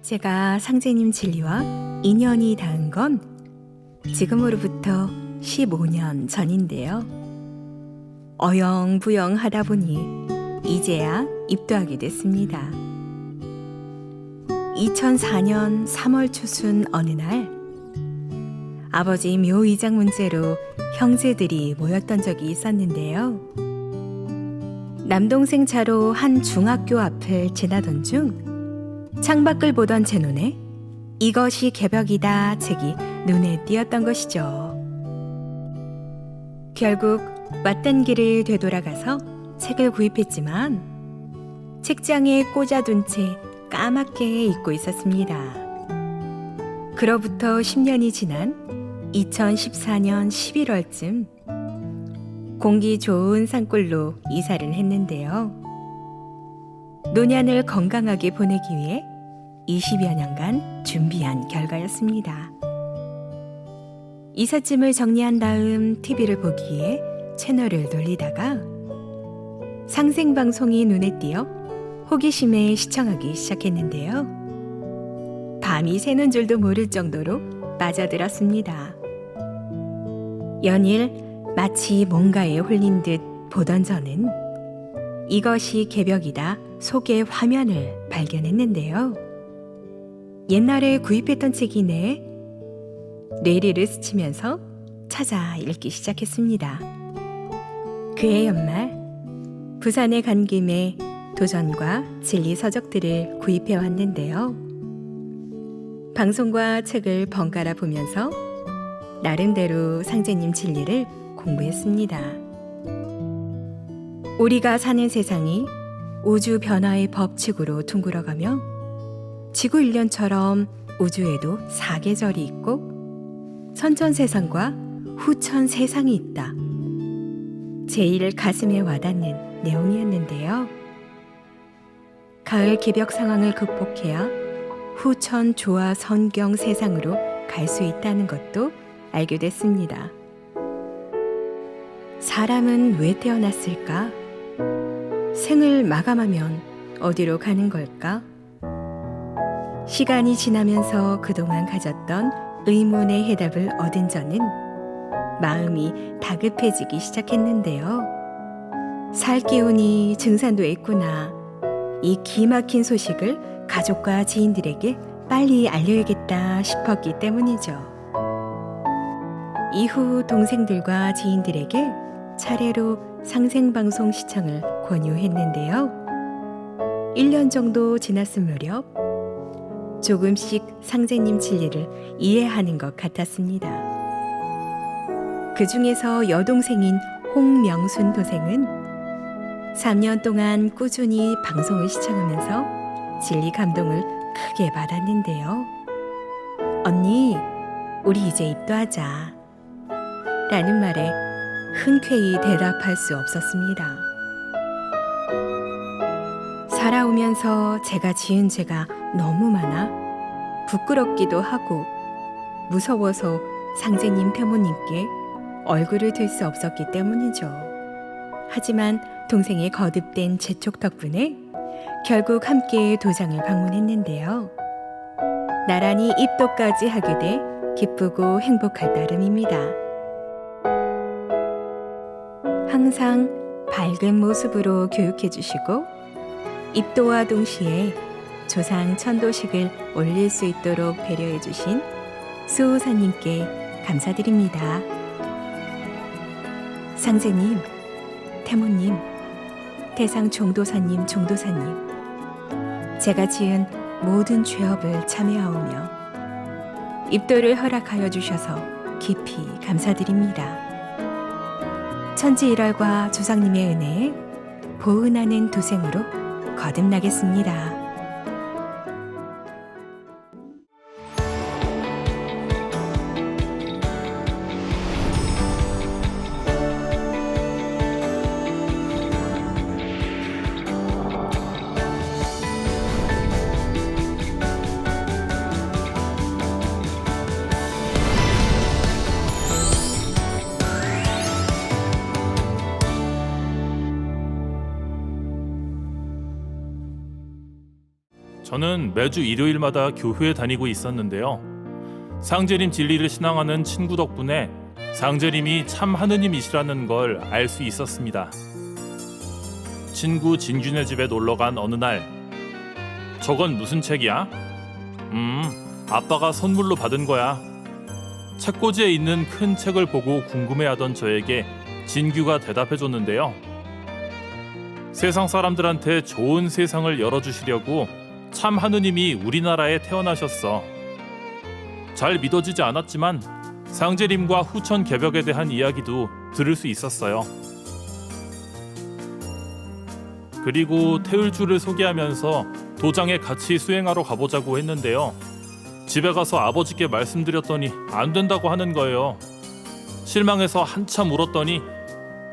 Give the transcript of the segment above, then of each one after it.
제가 상제님 진리와 인연이 닿은 건 지금으로부터 15년 전인데요. 어영부영 하다 보니 이제야 입도하게 됐습니다. 2004년 3월 초순 어느 날 아버지 묘이장 문제로 형제들이 모였던 적이 있었는데요. 남동생 차로 한 중학교 앞을 지나던 중 창밖을 보던 제 눈에 이것이 개벽이다 책이 눈에 띄었던 것이죠. 결국 왔던 길을 되돌아가서 책을 구입했지만 책장에 꽂아둔 채 까맣게 잊고 있었습니다. 그로부터 10년이 지난 2014년 11월쯤 공기 좋은 산골로 이사를 했는데요. 노년을 건강하게 보내기 위해 20여 년간 준비한 결과였습니다. 이삿짐을 정리한 다음 TV를 보기 위해 채널을 돌리다가 상생방송이 눈에 띄어 호기심에 시청하기 시작했는데요. 밤이 새는 줄도 모를 정도로 빠져들었습니다. 연일 마치 뭔가에 홀린 듯 보던 저는 이것이 개벽이다 속의 화면을 발견했는데요. 옛날에 구입했던 책이네. 뇌리를 스치면서 찾아 읽기 시작했습니다. 그해 연말 부산에 간 김에 도전과 진리 서적들을 구입해 왔는데요. 방송과 책을 번갈아 보면서 나름대로 상제님 진리를 공부했습니다. 우리가 사는 세상이 우주 변화의 법칙으로 둥글어가며 지구 일년처럼 우주에도 사계절이 있고 선천세상과 후천세상이 있다. 제일 가슴에 와닿는 내용이었는데요. 가을 개벽 상황을 극복해야 후천 조화 선경 세상으로 갈 수 있다는 것도 알게 됐습니다. 사람은 왜 태어났을까? 생을 마감하면 어디로 가는 걸까? 시간이 지나면서 그동안 가졌던 의문의 해답을 얻은 저는 마음이 다급해지기 시작했는데요. 살 기운이 증산도에 있구나. 이 기막힌 소식을 가족과 지인들에게 빨리 알려야겠다 싶었기 때문이죠. 이후 동생들과 지인들에게 차례로 상생방송 시청을 권유했는데요. 1년 정도 지났을 무렵 조금씩 상제님 진리를 이해하는 것 같았습니다. 그 중에서 여동생인 홍명순 도생은 3년 동안 꾸준히 방송을 시청하면서 진리 감동을 크게 받았는데요. 언니, 우리 이제 입도하자. 라는 말에 흔쾌히 대답할 수 없었습니다. 살아오면서 제가 지은 죄가 너무 많아 부끄럽기도 하고 무서워서 상제님 태모님께 얼굴을 들 수 없었기 때문이죠. 하지만 동생의 거듭된 재촉 덕분에 결국 함께 도장을 방문했는데요. 나란히 입도까지 하게 돼 기쁘고 행복할 따름입니다. 항상 밝은 모습으로 교육해 주시고 입도와 동시에 조상 천도식을 올릴 수 있도록 배려해 주신 수호사님께 감사드립니다. 상제님, 태모님, 태상 종도사님, 종도사님, 제가 지은 모든 죄업을 참여하오며 입도를 허락하여 주셔서 깊이 감사드립니다. 천지일월과 조상님의 은혜에 보은하는 도생으로 거듭나겠습니다. 저는 매주 일요일마다 교회에 다니고 있었는데요. 상제림 진리를 신앙하는 친구 덕분에 상제림이 참 하느님이시라는 걸 알 수 있었습니다. 친구 진균의 집에 놀러간 어느 날, 저건 무슨 책이야? 아빠가 선물로 받은 거야. 책꽂이에 있는 큰 책을 보고 궁금해하던 저에게 진규가 대답해줬는데요. 세상 사람들한테 좋은 세상을 열어주시려고 참 하느님이 우리나라에 태어나셨어. 잘 믿어지지 않았지만 상제림과 후천 개벽에 대한 이야기도 들을 수 있었어요. 그리고 태울주를 소개하면서 도장에 같이 수행하러 가보자고 했는데요. 집에 가서 아버지께 말씀드렸더니 안 된다고 하는 거예요. 실망해서 한참 울었더니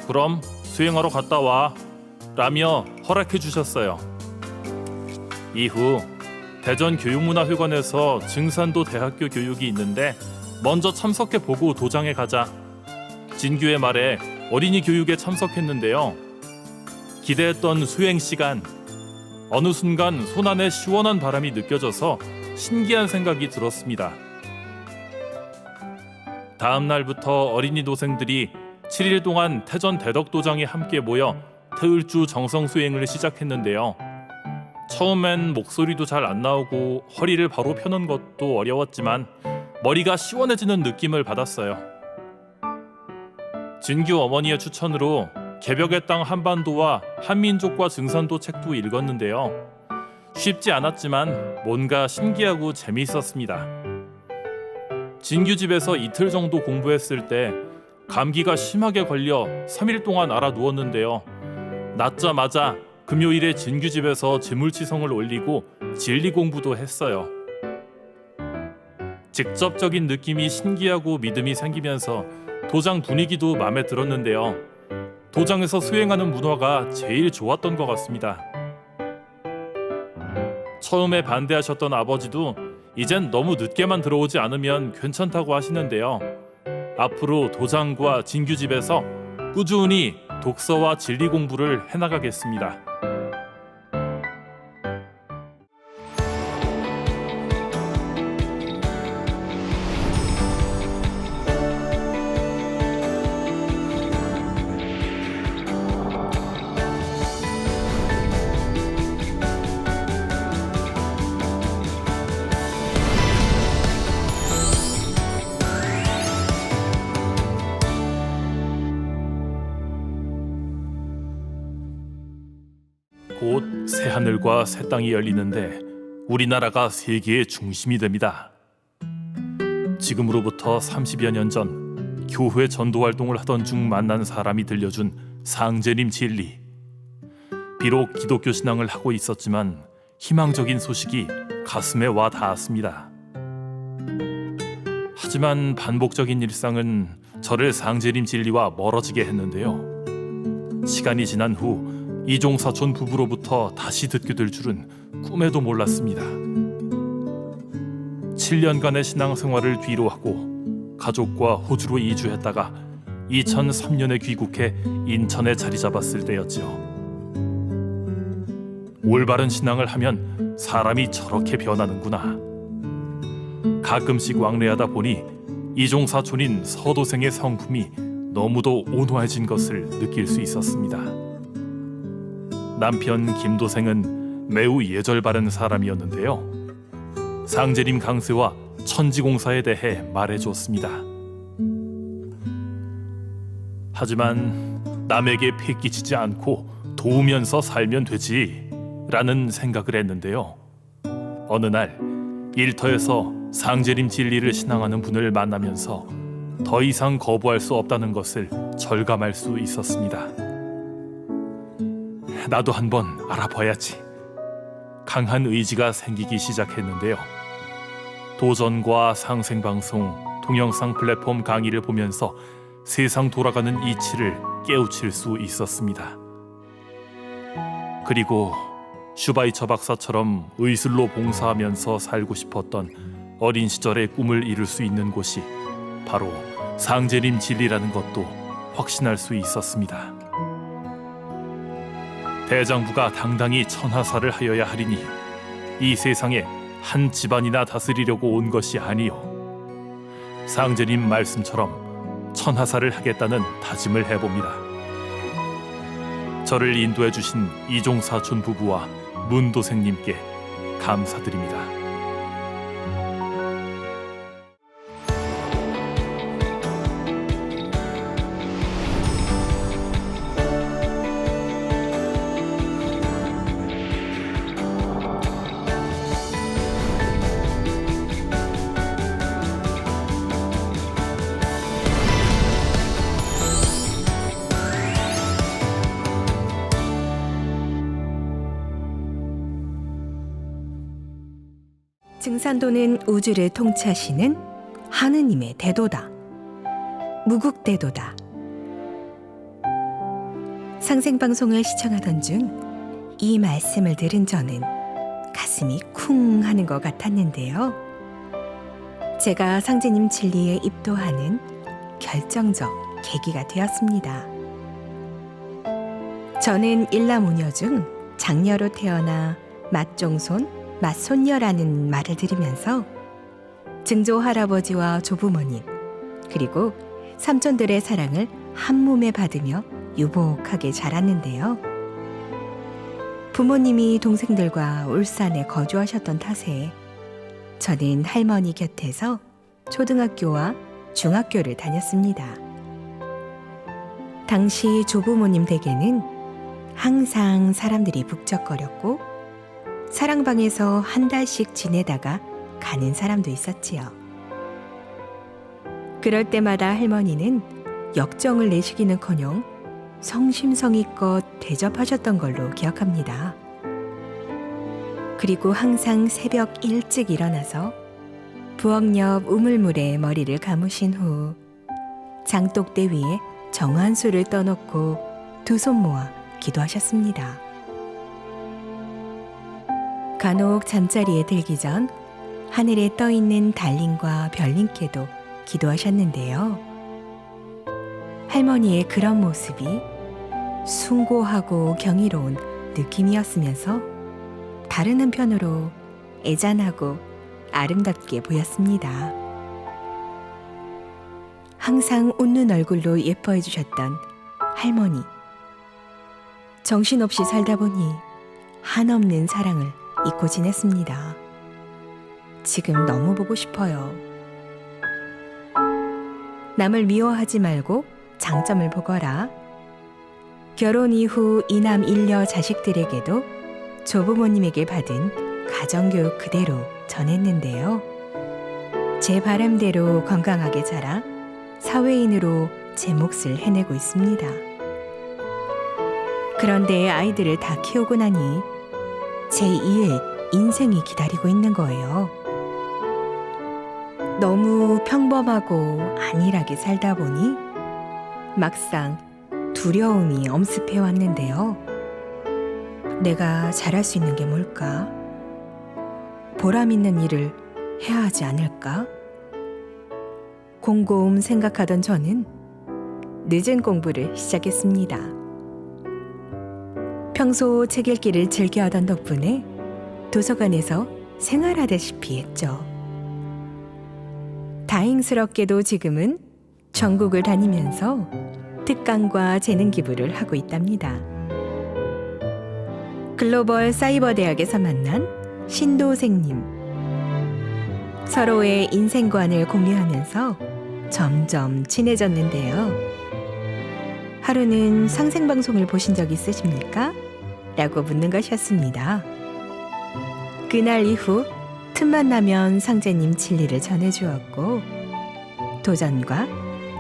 그럼 수행하러 갔다 와 라며 허락해 주셨어요. 이후 대전 교육문화회관에서 증산도 대학교 교육이 있는데 먼저 참석해 보고 도장에 가자. 진규의 말에 어린이 교육에 참석했는데요. 기대했던 수행 시간, 어느 순간 손안에 시원한 바람이 느껴져서 신기한 생각이 들었습니다. 다음 날부터 어린이 도생들이 7일 동안 태전 대덕도장에 함께 모여 태을주 정성 수행을 시작했는데요. 처음엔 목소리도 잘 안 나오고 허리를 바로 펴는 것도 어려웠지만 머리가 시원해지는 느낌을 받았어요. 진규 어머니의 추천으로 개벽의 땅 한반도와 한민족과 증산도 책도 읽었는데요. 쉽지 않았지만 뭔가 신기하고 재미있었습니다. 진규 집에서 이틀 정도 공부했을 때 감기가 심하게 걸려 3일 동안 알아 누웠는데요. 낫자마자 금요일에 진규 집에서 제물치성을 올리고 진리 공부도 했어요. 직접적인 느낌이 신기하고 믿음이 생기면서 도장 분위기도 마음에 들었는데요. 도장에서 수행하는 문화가 제일 좋았던 것 같습니다. 처음에 반대하셨던 아버지도 이젠 너무 늦게만 들어오지 않으면 괜찮다고 하시는데요. 앞으로 도장과 진규집에서 꾸준히 독서와 진리 공부를 해나가겠습니다. 곧 새하늘과 새 땅이 열리는데 우리나라가 세계의 중심이 됩니다. 지금으로부터 30여 년 전 교회 전도 활동을 하던 중 만난 사람이 들려준 상제림 진리. 비록 기독교 신앙을 하고 있었지만 희망적인 소식이 가슴에 와 닿았습니다. 하지만 반복적인 일상은 저를 상제림 진리와 멀어지게 했는데요. 시간이 지난 후 이종사촌 부부로부터 다시 듣게 될 줄은 꿈에도 몰랐습니다. 7년간의 신앙생활을 뒤로 하고 가족과 호주로 이주했다가 2003년에 귀국해 인천에 자리 잡았을 때였죠. 올바른 신앙을 하면 사람이 저렇게 변하는구나. 가끔씩 왕래하다 보니 이종사촌인 서도생의 성품이 너무도 온화해진 것을 느낄 수 있었습니다. 남편 김도생은 매우 예절 바른 사람이었는데요. 상제림 강세와 천지공사에 대해 말해줬습니다. 하지만 남에게 패끼치지 않고 도우면서 살면 되지 라는 생각을 했는데요. 어느 날 일터에서 상제림 진리를 신앙하는 분을 만나면서 더 이상 거부할 수 없다는 것을 절감할 수 있었습니다. 나도 한번 알아봐야지. 강한 의지가 생기기 시작했는데요. 도전과 상생방송, 동영상 플랫폼 강의를 보면서 세상 돌아가는 이치를 깨우칠 수 있었습니다. 그리고 슈바이처 박사처럼 의술로 봉사하면서 살고 싶었던 어린 시절의 꿈을 이룰 수 있는 곳이 바로 상제림 진리라는 것도 확신할 수 있었습니다. 대장부가 당당히 천하사를 하여야 하리니 이 세상에 한 집안이나 다스리려고 온 것이 아니요 상제님 말씀처럼 천하사를 하겠다는 다짐을 해봅니다. 저를 인도해 주신 이종사촌 부부와 문도생님께 감사드립니다. 증산도는 우주를 통치하시는 하느님의 대도다. 무국대도다. 상생방송을 시청하던 중 이 말씀을 들은 저는 가슴이 쿵 하는 것 같았는데요. 제가 상제님 진리에 입도하는 결정적 계기가 되었습니다. 저는 일남오녀 중 장녀로 태어나 맏종손, 맏손녀라는 말을 들으면서 증조 할아버지와 조부모님 그리고 삼촌들의 사랑을 한 몸에 받으며 유복하게 자랐는데요. 부모님이 동생들과 울산에 거주하셨던 탓에 저는 할머니 곁에서 초등학교와 중학교를 다녔습니다. 당시 조부모님 댁에는 항상 사람들이 북적거렸고 사랑방에서 한 달씩 지내다가 가는 사람도 있었지요. 그럴 때마다 할머니는 역정을 내시기는커녕 성심성의껏 대접하셨던 걸로 기억합니다. 그리고 항상 새벽 일찍 일어나서 부엌 옆 우물물에 머리를 감으신 후 장독대 위에 정한수를 떠놓고 두 손 모아 기도하셨습니다. 간혹 잠자리에 들기 전 하늘에 떠있는 달님과 별님께도 기도하셨는데요. 할머니의 그런 모습이 숭고하고 경이로운 느낌이었으면서 다른 한편으로 애잔하고 아름답게 보였습니다. 항상 웃는 얼굴로 예뻐해 주셨던 할머니. 정신없이 살다 보니 한없는 사랑을 잊고 지냈습니다. 지금 너무 보고 싶어요. 남을 미워하지 말고 장점을 보거라. 결혼 이후 이남 일녀 자식들에게도 조부모님에게 받은 가정교육 그대로 전했는데요. 제 바람대로 건강하게 자라 사회인으로 제 몫을 해내고 있습니다. 그런데 아이들을 다 키우고 나니 제2의 인생이 기다리고 있는 거예요. 너무 평범하고 안일하게 살다 보니 막상 두려움이 엄습해 왔는데요. 내가 잘할 수 있는 게 뭘까? 보람 있는 일을 해야 하지 않을까? 곰곰 생각하던 저는 늦은 공부를 시작했습니다. 평소 책 읽기를 즐겨하던 덕분에 도서관에서 생활하다시피 했죠. 다행스럽게도 지금은 전국을 다니면서 특강과 재능 기부를 하고 있답니다. 글로벌 사이버 대학에서 만난 신도생님. 서로의 인생관을 공유하면서 점점 친해졌는데요. 하루는 상생방송을 보신 적 있으십니까? 라고 묻는 것이었습니다. 그날 이후 틈만 나면 상제님 진리를 전해주었고 도전과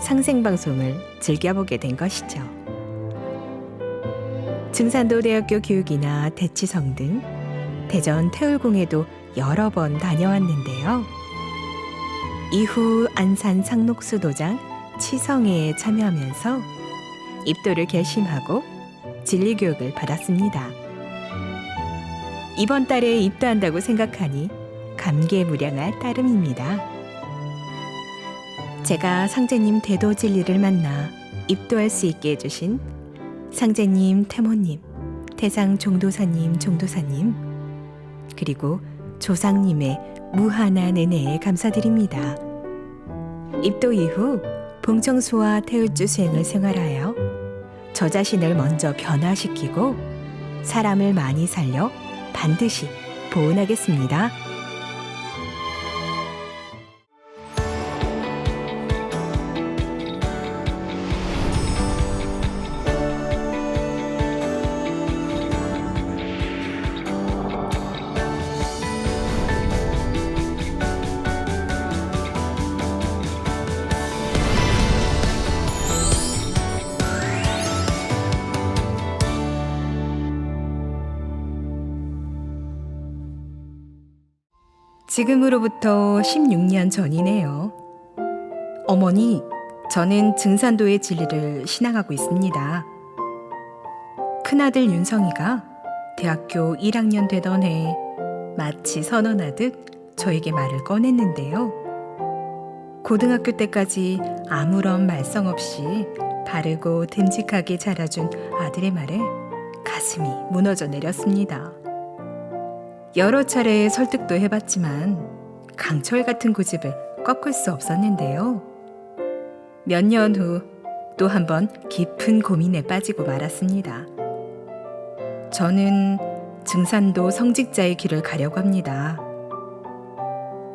상생방송을 즐겨보게 된 것이죠. 증산도 대학교 교육이나 대치성 등 대전 태울궁에도 여러 번 다녀왔는데요. 이후 안산 상록수 도장 치성회에 참여하면서 입도를 결심하고 진리교육을 받았습니다. 이번 달에 입도한다고 생각하니 감개무량할 따름입니다. 제가 상제님 대도 진리를 만나 입도할 수 있게 해주신 상제님, 태모님, 태상 종도사님, 그리고 조상님의 무한한 은혜에 감사드립니다. 입도 이후 봉청수와 태을주 수행을 생활하여 저 자신을 먼저 변화시키고 사람을 많이 살려 반드시 보은하겠습니다. 지금으로부터 16년 전이네요. 어머니, 저는 증산도의 진리를 신앙하고 있습니다. 큰아들 윤성이가 대학교 1학년 되던 해 마치 선언하듯 저에게 말을 꺼냈는데요. 고등학교 때까지 아무런 말썽 없이 바르고 듬직하게 자라준 아들의 말에 가슴이 무너져 내렸습니다. 여러 차례 설득도 해봤지만 강철 같은 고집을 꺾을 수 없었는데요. 몇 년 후 또 한 번 깊은 고민에 빠지고 말았습니다. 저는 증산도 성직자의 길을 가려고 합니다.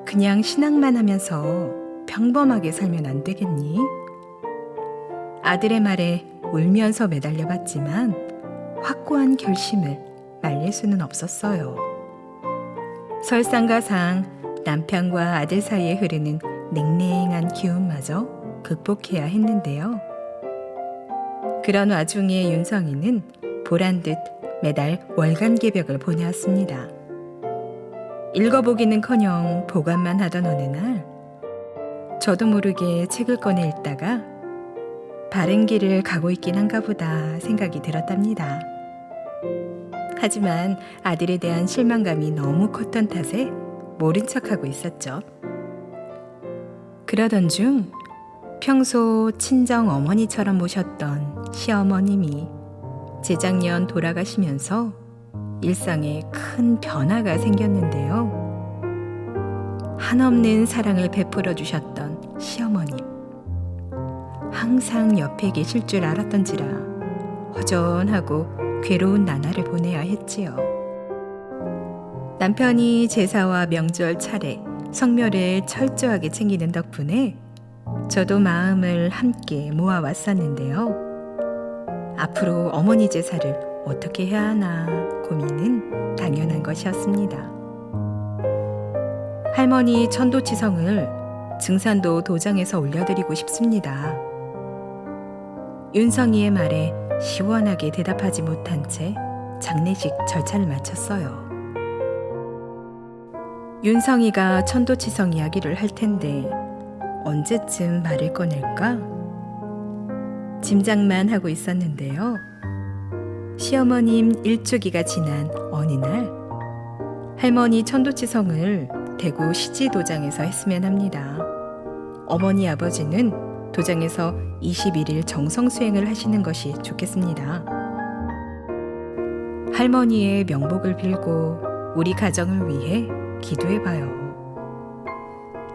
그냥 신앙만 하면서 평범하게 살면 안 되겠니? 아들의 말에 울면서 매달려봤지만 확고한 결심을 말릴 수는 없었어요. 설상가상 남편과 아들 사이에 흐르는 냉랭한 기운마저 극복해야 했는데요. 그런 와중에 윤성이는 보란듯 매달 월간 개벽을 보내왔습니다. 읽어보기는커녕 보관만 하던 어느 날 저도 모르게 책을 꺼내 읽다가 바른 길을 가고 있긴 한가 보다 생각이 들었답니다. 하지만 아들에 대한 실망감이 너무 컸던 탓에 모른 척하고 있었죠. 그러던 중 평소 친정 어머니처럼 모셨던 시어머님이 재작년 돌아가시면서 일상에 큰 변화가 생겼는데요. 한없는 사랑을 베풀어 주셨던 시어머님. 항상 옆에 계실 줄 알았던지라 허전하고 괴로운 나날을 보내야 했지요. 남편이 제사와 명절 차례, 성묘를 철저하게 챙기는 덕분에 저도 마음을 함께 모아왔었는데요. 앞으로 어머니 제사를 어떻게 해야 하나 고민은 당연한 것이었습니다. 할머니 천도치성을 증산도 도장에서 올려드리고 싶습니다. 윤성이의 말에 시원하게 대답하지 못한 채 장례식 절차를 마쳤어요. 윤성이가 천도치성 이야기를 할 텐데 언제쯤 말을 꺼낼까? 짐작만 하고 있었는데요. 시어머님 일주기가 지난 어느 날 할머니 천도치성을 대구 시지도장에서 했으면 합니다. 어머니 아버지는 도장에서 21일 정성 수행을 하시는 것이 좋겠습니다. 할머니의 명복을 빌고 우리 가정을 위해 기도해봐요.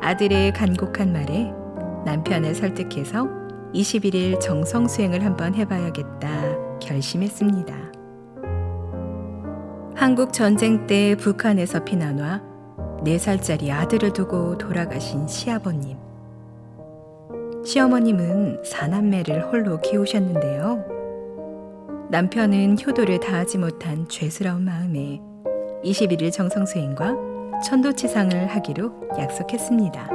아들의 간곡한 말에 남편을 설득해서 21일 정성 수행을 한번 해봐야겠다 결심했습니다. 한국 전쟁 때 북한에서 피난와 4살짜리 아들을 두고 돌아가신 시아버님. 시어머님은 4남매를 홀로 키우셨는데요. 남편은 효도를 다하지 못한 죄스러운 마음에 21일 정성수행과 천도치상을 하기로 약속했습니다.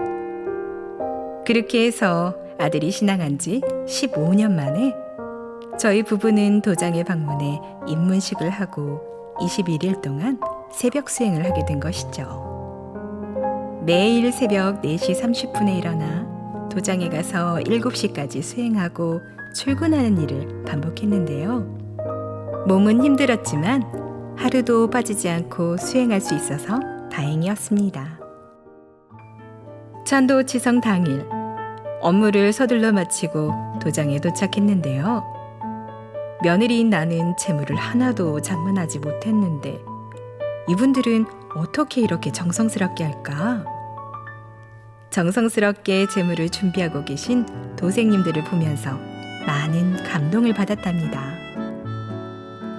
그렇게 해서 아들이 신앙한 지 15년 만에 저희 부부는 도장에 방문해 입문식을 하고 21일 동안 새벽 수행을 하게 된 것이죠. 매일 새벽 4시 30분에 일어나 도장에 가서 7시까지 수행하고 출근하는 일을 반복했는데요. 몸은 힘들었지만 하루도 빠지지 않고 수행할 수 있어서 다행이었습니다. 천도치성 당일 업무를 서둘러 마치고 도장에 도착했는데요. 며느리인 나는 재물을 하나도 장만하지 못했는데 이분들은 어떻게 이렇게 정성스럽게 할까? 정성스럽게 제물을 준비하고 계신 도생님들을 보면서 많은 감동을 받았답니다.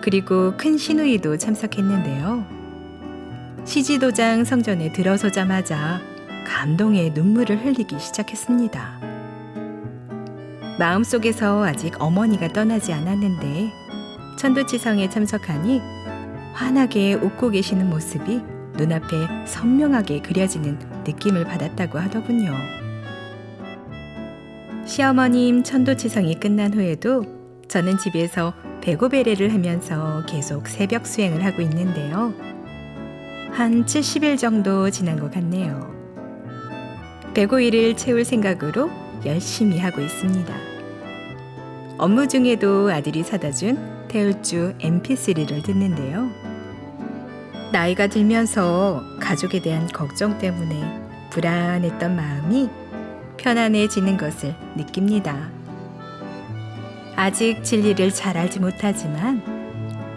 그리고 큰 시누이도 참석했는데요. 시지도장 성전에 들어서자마자 감동의 눈물을 흘리기 시작했습니다. 마음속에서 아직 어머니가 떠나지 않았는데 천도치성에 참석하니 환하게 웃고 계시는 모습이 눈앞에 선명하게 그려지는 느낌을 받았다고 하더군요. 시어머님 천도치성이 끝난 후에도 저는 집에서 배고베레를 하면서 계속 새벽 수행을 하고 있는데요. 한 70일 정도 지난 것 같네요. 배고일을 채울 생각으로 열심히 하고 있습니다. 업무 중에도 아들이 사다 준 태울주 MP3를 듣는데요. 나이가 들면서 가족에 대한 걱정 때문에 불안했던 마음이 편안해지는 것을 느낍니다. 아직 진리를 잘 알지 못하지만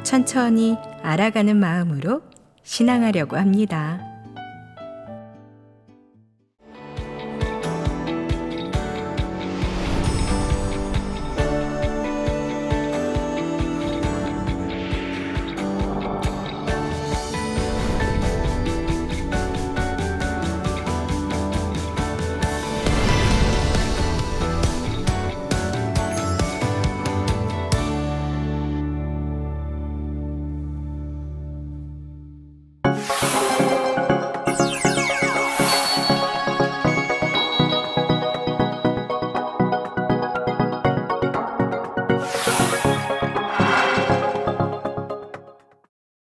천천히 알아가는 마음으로 신앙하려고 합니다.